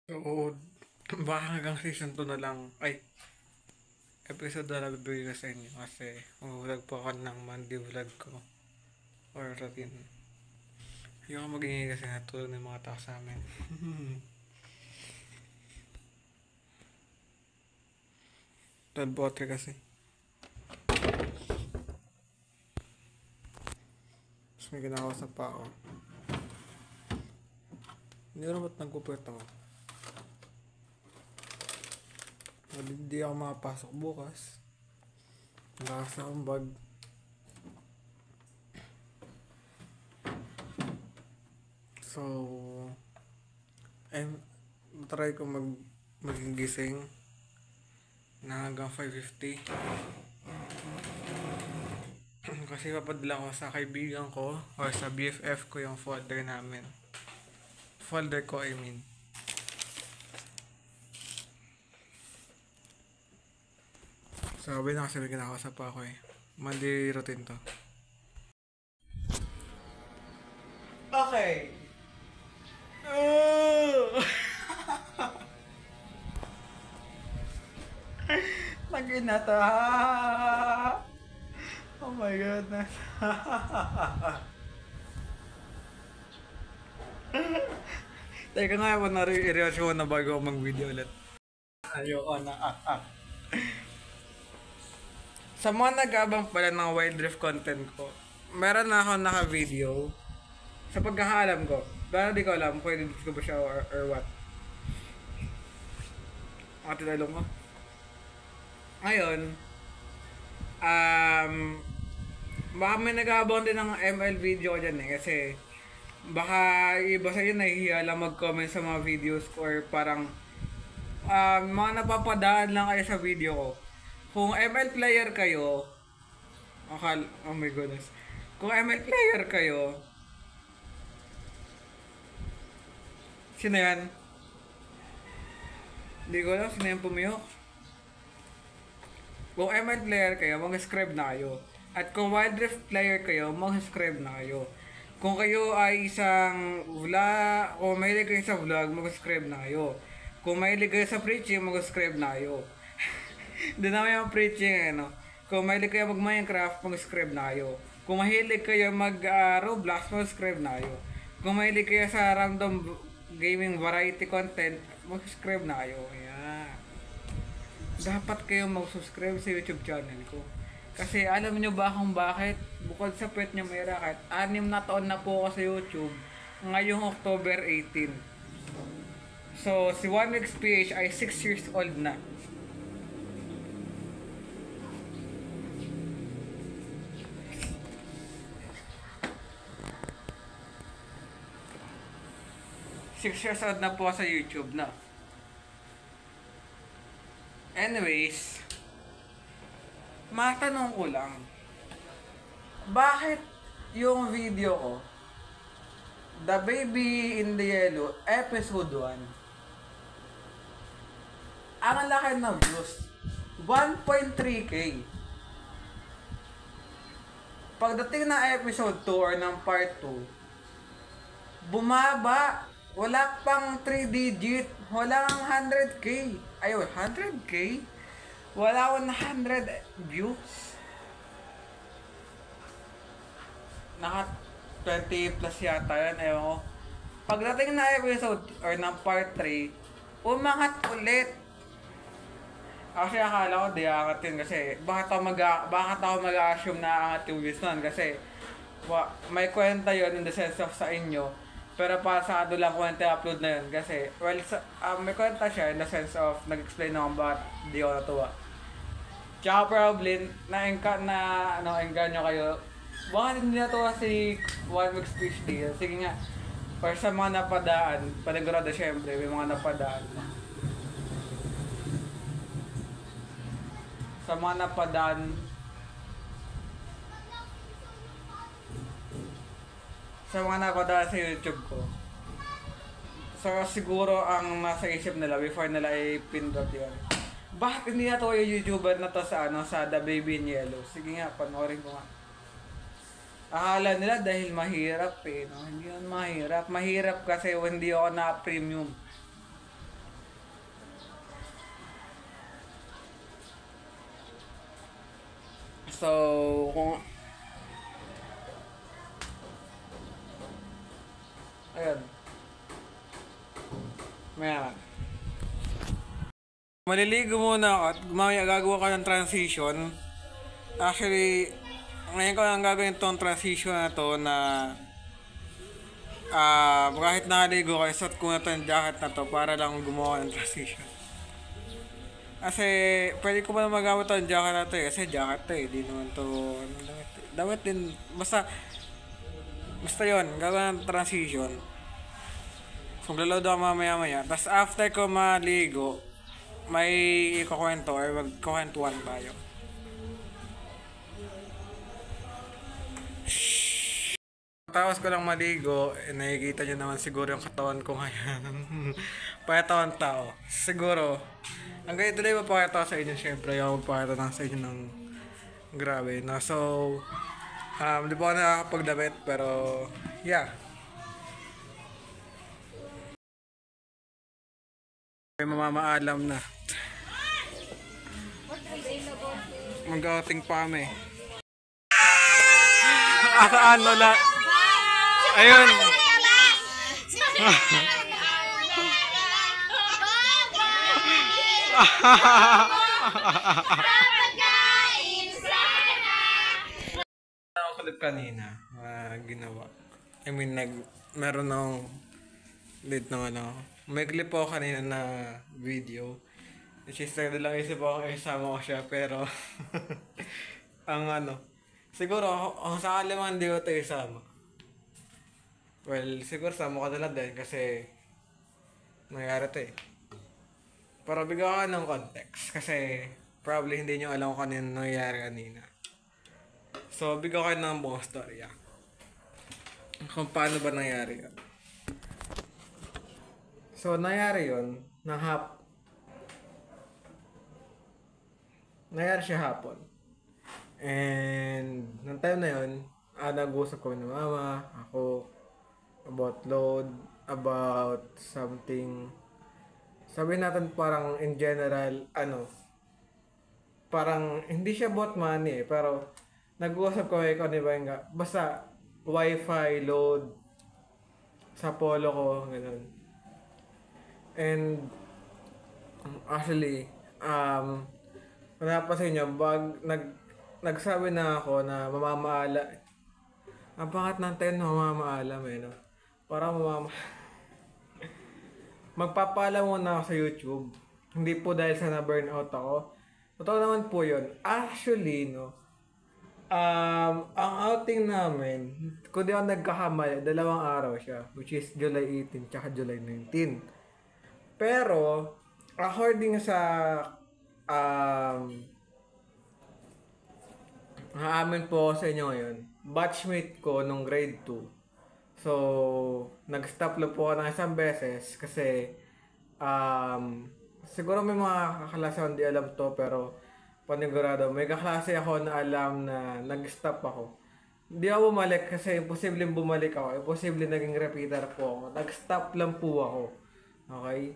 So, baka hanggang season 2 na lang, ay, episode na lang bibigay ko sa inyo kasi mag-vlog po ako ng Monday vlog ko or routine. Yung ako mag-ingay kasi natulog ng mga tao sa amin. Tad botre kasi. Tapos may kinakausap pa ako. Hindi ko na ba't nagpupwet ako. Hindi ako makapasok bukas. Nakakas na akong bag. So, try ko maging gising na hanggang 5:50. Kasi papadala ko sa kaibigan ko or sa BFF ko yung folder namin. Folder ko, I mean. Sabi na kasi may kinakausap pa ako eh. Monday routine to. Okay. Lagi na to. Oh my goodness. Teka nga, i-reaction ko na bago ako mag-video ulit. Ayoko na. Sa mga nag-abang pala ng Wild Rift content ko, meron na ako naka-video. Sa pagkakaalam ko, dahil di ko alam kung edit ko ba siya or what. Mga tinalong ko. Ngayon, baka may nag-aabang din ng ML video ko dyan eh. Kasi, baka iba sa inyo nahihiya lang mag-comment sa mga videos ko or parang mga napapadaan lang kayo sa video ko. Kung ML player kayo, oh my goodness. Kung ML player kayo, sino yan? Hindi ko alam, sino yan pumiyok? Kung ML player kayo, mag-subscribe na kayo. At kung Wild Rift player kayo, mag-subscribe na kayo. Kung kayo ay isang vlog, kung mahilig kayo sa vlog, mag-subscribe na kayo. Kung mahilig kayo sa preaching, mag-subscribe na kayo. Hindi naman yung preaching, ano. Kung mahilig kayo mag-Minecraft, mag-subscribe na kayo. Kung mahilig kayo mag-Roblox, mag-subscribe na kayo. Kung mahilig kayo sa random gaming variety content, mag-subscribe na kayo. Ayan. Dapat kayo mag-subscribe sa YouTube channel ko. Kasi alam niyo ba kung bakit? Bukod sa pet niyo may racket, 6 na taon na po ako sa YouTube ngayong October 18. So, si 1xPH ay 6 years old na. Six years old na po sa YouTube na. Anyways, matanong ko lang, bakit yung video ko, The Baby in the Yellow, episode 1, ang laki na views, 1.3k. Pagdating na episode 2 or ng part 2, bumaba. Wala pang 3 digit. Walang 100k. Ayun, 100k? Wala 100 views. Naka 20 plus yata yan. Ewan ko. Pagdating na episode or ng part 3, umangat ulit. Kasi akala ko di aangat yun kasi bakit ako mag-assume na aangat yung views nun kasi may kwenta yun in the sense of sa inyo. Pero pasado lang kwenta upload na yun kasi, well, may kwenta siya in the sense of nag-explain naman bakit di ako natuwa. Tsaka probably, na-engganyo kayo. Bakit hindi natuwa si One Week's PhD? Sige nga, or sa mga napadaan, panigurado syempre, may mga napadaan. Sa mga napadaan, sa YouTube ko. So siguro ang nasa isip nila before nila i-pindot yun. Bakit hindi na to yung YouTuber na to sa The Baby in Yellow? Sige nga, panoorin ko nga. Akala nila dahil mahirap eh, no? Hindi yun mahirap. Mahirap kasi hindi ako na-premium. So, kung... Ayan. Maya. Maliligo muna ako at mamaya gagawa ka ng transition. Actually, ngayon ko lang gagawin itong transition na to na kahit nakaligo kayo, suot ko na to yung jacket na to para lang gumawa ng transition. Kasi pwede ko pa na magamit to yung jacket na to kasi jacket to di naman to damit din, basta yun, gagawin ng transition. So maglalod ako mamaya, tapos after ko maligo may ikukwento or magkukwentuhan tayo. Tapos ko lang maligo, nakikita nyo naman siguro yung katawan ko ngayon. Payatawan tao. Siguro, hanggang ito na yung mapakita ko sa inyo, syempre, yung magpakita lang sa inyo ng grabe. No? So, di pa ako nakakapagdamit, pero, yeah. May mamamaalam na. Mag-outing pa kami. Asaan wala? Ayun. Ako kulit kanina, ginawa. I mean, meron ng lead ng ano. May clip ako kanina na video. Which is, lang isip ako isama ko siya, pero ang ano, siguro kung sakali man hindi ko ito isama. Well, siguro sama ka na lang din kasi nangyari ito eh. Pero bigyan ka ng context kasi probably hindi nyo alam kung ano yung nangyari kanina. So, bigyan kayo ng buong storya. Kung paano ba nangyari yun. So, nangyari yun, nangyari siya hapon. And, nung time na yun, nag-usap kami ng mama, ako, about load, about something, sabihin natin parang in general, parang hindi siya about money pero nag-uusap kami kung ano ba yung, basta wifi load sa polo ko, gano'n. And, actually, kung napasin nyo, nagsabi na ako na mamamaala. Ang pangat ng 10 na mamamaalam no? Parang magpapaalam muna ako sa YouTube. Hindi po dahil sa na-burnout ako. Totoo naman po yun. Actually, no, ang outing namin, kung di ako nagkakamali, 2 araw siya. Which is July 18 tsaka July 19. Pero, according sa amin po sa inyo ngayon, batchmate ko nung grade 2. So, nag-stop lang po ako ng isang beses kasi siguro may mga kaklase akong di alam to pero panigurado, may kaklase ako na alam na nag-stop ako. Hindi ako bumalik kasi imposible bumalik ako. Imposible naging repeater po ako. Nag-stop lang po ako. Okay?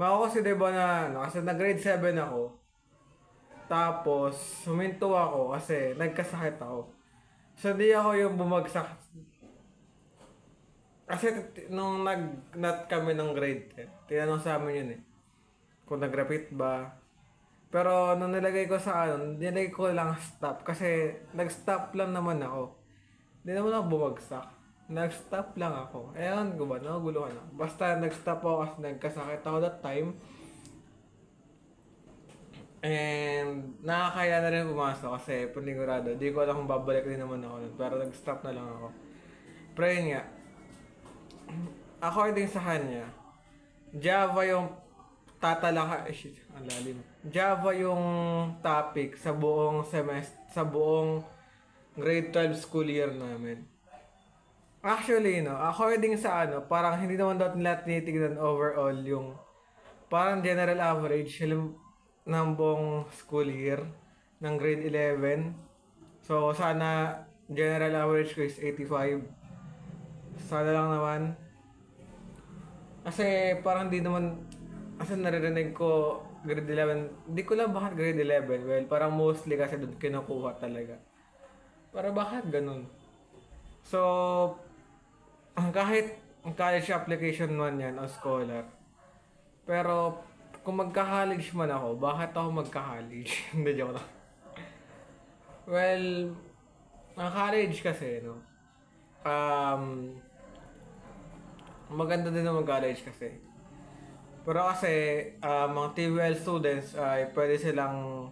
Mako kasi diba na, kasi nag-grade 7 ako. Tapos, huminto ako kasi nagkasakit ako. So, di ako yung bumagsak. Kasi nung nag-not kami ng grade 10, tinanong sa amin yun eh. Kung nag-repeat ba. Pero nung nilagay ko sa nilagay ko lang stop. Kasi nag-stop lang naman ako. Hindi naman ako bumagsak. Nag-stop lang ako. Ewan ko ba, nakaguluhan ako. Basta nag-stop ako kasi nagkasakit ako that time. And nakakaya na rin pumasok kasi panigurado. Di ko alam kung babalik din naman ako nun. Pero nag-stop na lang ako. Pero yun nga. According sa kanya, Java yung ang lalim. Java yung topic sa buong sa buong grade 12 school year namin. Actually, according sa parang hindi naman daw nila tinitignan overall yung parang general average ng buong school year ng grade 11. So, sana general average ko is 85. Sana lang naman. Kasi parang di naman, kasi naririnig ko grade 11, hindi ko lang bakit grade 11. Well, parang mostly kasi doon kinukuha talaga. Para bakit ganun? So, kahit college application man yan o scholar, pero kung magka-college man ako, bakit ako magka-college? Hindi, joke lang. Well, ang college kasi, no? Um, maganda din na mag-college kasi. Pero kasi, mga TVL students ay pwede silang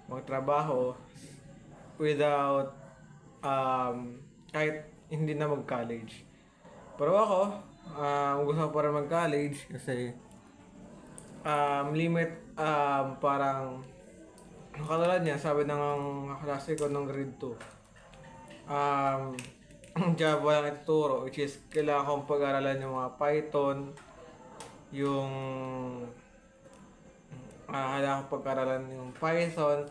magtrabaho without kahit hindi na mag-college. Pero ako, gusto ko pa rin mag-college kasi limit parang katulad niya, sabi ng klase ko nung grade 2, Java lang ituturo, which is kailangan kong pag-aralan yung mga Python, yung kailangan kong pag-aralan yung Python,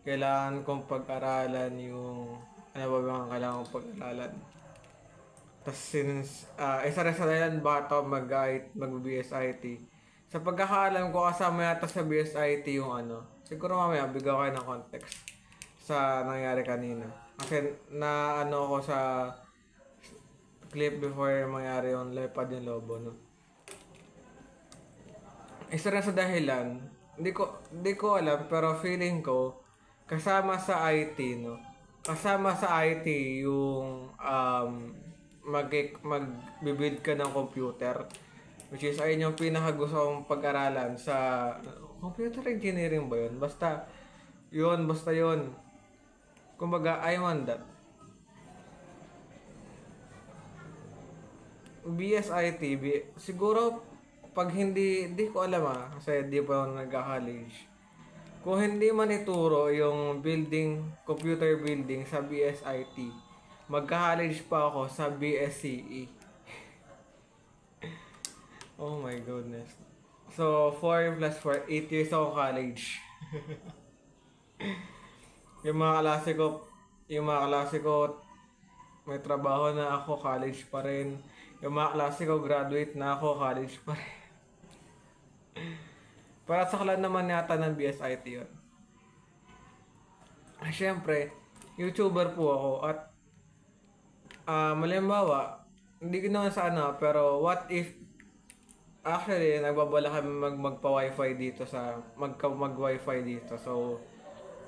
kailangan kong pag-aralan yung ano ba bang kailangan kong pag-aralan. Tapos since isa rin sa dahilan bakit ako mag-BSIT, sa pagkakaalam ko kasama yata sa BSIT yung ano, siguro mamaya bigyan kayo ng context sa nangyari kanina. Kasi na ano ko sa clip before mangyari yung Lepad yung Lobo, no? Isa rin sa dahilan, hindi ko alam, pero feeling ko, kasama sa IT, no? Kasama sa IT yung mag-build ka ng computer. Which is, ayun yung pinakagusto kong pag-aralan sa computer engineering ba yun? Basta yun. Kumbaga, I want that. BSIT, siguro pag hindi ko alam kasi di pa ako nag-college. Kung hindi man ituro yung computer building sa BSIT, magka-college pa ako sa BSCE. Oh my goodness. So, 4 plus 4, 8 years ako college. yung mga klase ko, may trabaho na ako, college pa rin. Yung mga klase ko, graduate na ako, college pa rin. Para sa kalan naman yata ng BSIT yun. Siyempre, YouTuber po ako at malimbawa, hindi ko naman sa ano, pero what if actually, nagbabala kami magpa-wifi dito mag-wifi dito. So,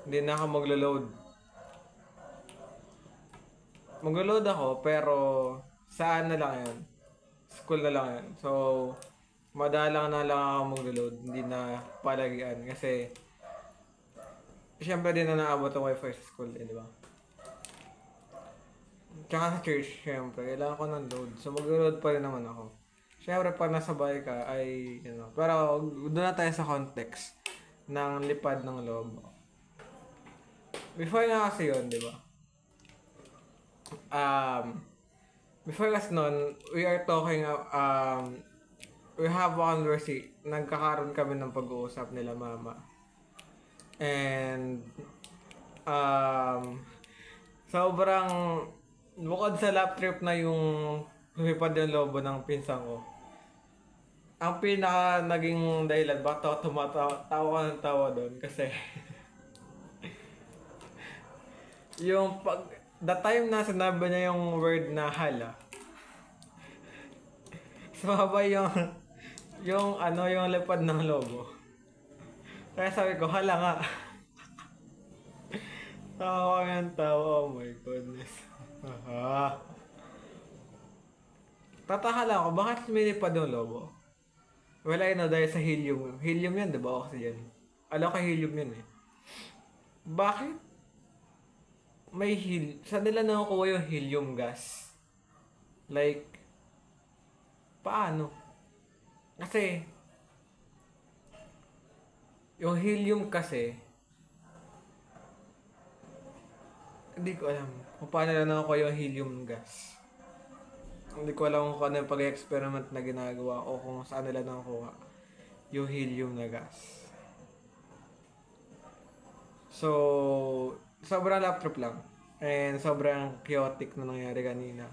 hindi na ako maglo-load. Maglo-load ako, pero saan na lang yun? School na lang yun. So, madalang na lang ako maglo-load. Hindi na palagian. Kasi, syempre din na naabot ang wifi sa school, di ba? Tsaka sa church, syempre, kailangan ko ng load. So, maglo-load pa rin naman ako. Siyempre, pag nasa bahay ka, ay, pero doon na tayo sa context ng lipad ng lobo. Before nga kasi yun, di ba? Before kasi nun, we are talking, we have a conversation, nagkakaroon kami ng pag-uusap nila mama. And, sobrang, bukod sa lap trip na yung lumipad yung lobo ng pinsang ko, ang pinaka naging dahilan bakit ako tumatawa ng tawa doon kasi yung the time na sinabi niya yung word na hala, sumabay yung lipad ng lobo. Kaya sabi ko, hala nga. Tawa yung tawa, oh my goodness. Tataka lang ako, bakit lumilipad yung lobo? Well, I know, dahil sa helium. Helium yan, diba? Oxygen. Alam ko helium yun eh. Bakit? Saan nila nakukuha yung helium gas? Like, paano? Kasi, yung helium kasi, hindi ko alam kung paano nila nakukuha yung helium gas. Hindi ko alam kung ano yung pag-experiment na ginagawa o kung saan nila nakukuha yung helium na gas. So, sobrang lap trip lang. And sobrang chaotic na nangyari kanina.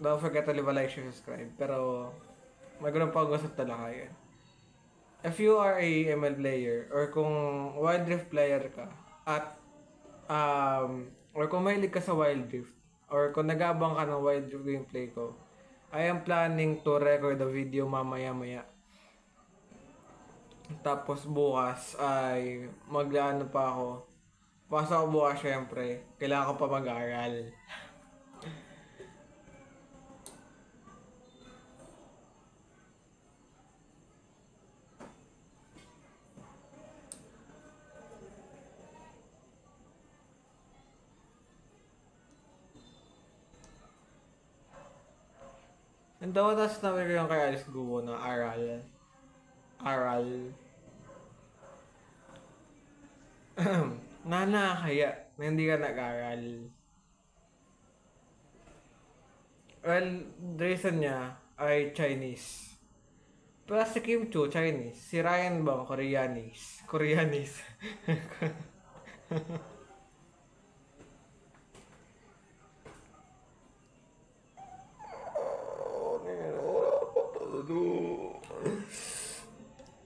Don't forget to leave a like, share, subscribe. Pero, magandang pag-usap talaga yan. if you are a ML player or kung Wild Rift player ka at or kung mahilig ka sa Wild Rift or kung nag-aabang ka ng Wild Rift gameplay ko, I am planning to record a video mamaya-maya. Tapos bukas ay mag-ano pa ako. Pasok ako bukas syempre. Kailangan ko pa mag-aaral. Ang daw tas na ko yung kay Alice Gubo na aral. Aral. Nakakaya na hindi ka nag-aral. Well, the reason niya ay Chinese. Pero si Kim Chu, Chinese. Si Ryan Bang, Koreanese. Koreanese.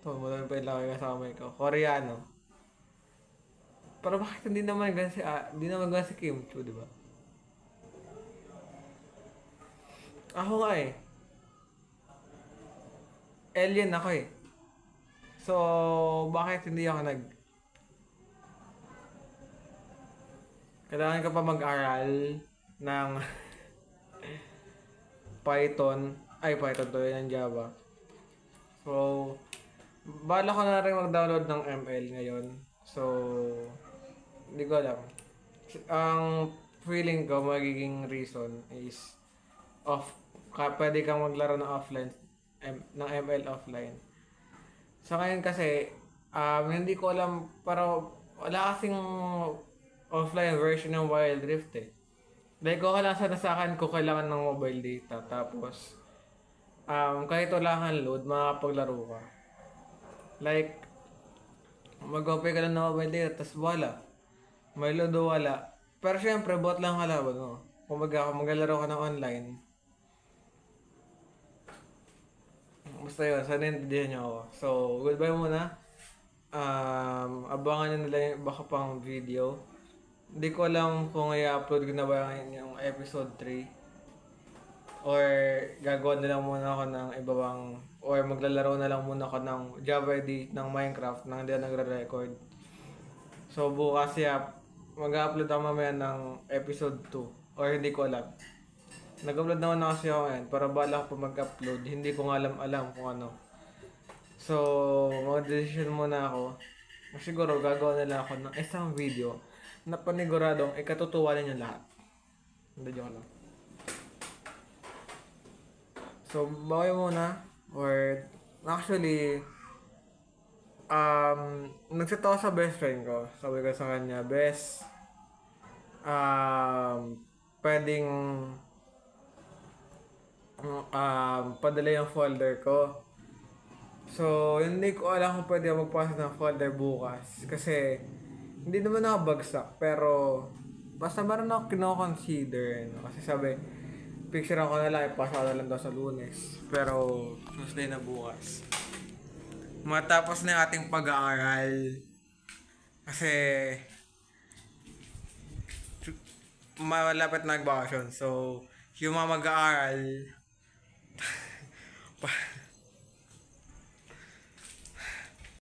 Ito, madami pa yung laki kasama ko. Koreano. Pero bakit hindi naman gan si Kim Chu, di ba? Ako nga eh. Alien ako eh. So, bakit hindi ako Kailangan ka pa mag-aral ng Python. Ay, Python tuloy ng Java. So, bala ko na rin mag-download ng ML ngayon. So, hindi ko alam. Ang feeling ko, magiging reason is pwede kang maglaro ng offline, ng ML offline. So, ngayon kasi, hindi ko alam, pero wala kasing offline version ng Wild Rift eh. Dahil ko kailangan sa akin ko kailangan ng mobile data. Tapos, kahit wala kang load, makapaglaro ka. Like, mag-open ka lang ng mobile data, tapos wala. May load o wala. Pero syempre, bot lang kalaban mo. Kung maglalaro ka ng online. Basta yun, sana naintindihan niyo ako. So, goodbye muna. Abangan nyo nila yung baka pang video. Hindi ko alam kung i-upload ko na ba yung episode 3. Or gagawa na lang muna ako ng ibang or maglalaro na lang muna ako ng Java edit ng Minecraft nang hindi nagre-record. So bukas mag-upload ako mamaya ng episode 2 or hindi ko alam. Nag-upload naman na kasi ako ngayon para bala ko pa mag-upload. Hindi ko nga alam kung ano. So mag-decision muna ako. Siguro gagawa na lang ako ng isang video na paniguradong ikatutuwa ninyo lahat. Hindi joke lang. So, baway muna. Or, actually, nagsit ako sa best friend ko. Sabi ko sa kanya, best, pwedeng, padala yung folder ko. So, hindi ko alam kung pwede magpasa ng folder bukas. Kasi, hindi naman ako bagsak. Pero, basta meron ako kino-consider. Kasi sabi, picture ako na lang, ipasa ko na lang daw sa Lunes. Pero, Tuesday na bukas. Matapos na yung ating pag-aaral. Kasi, malapit na nag-vacation. So, yung mga mag-aaral,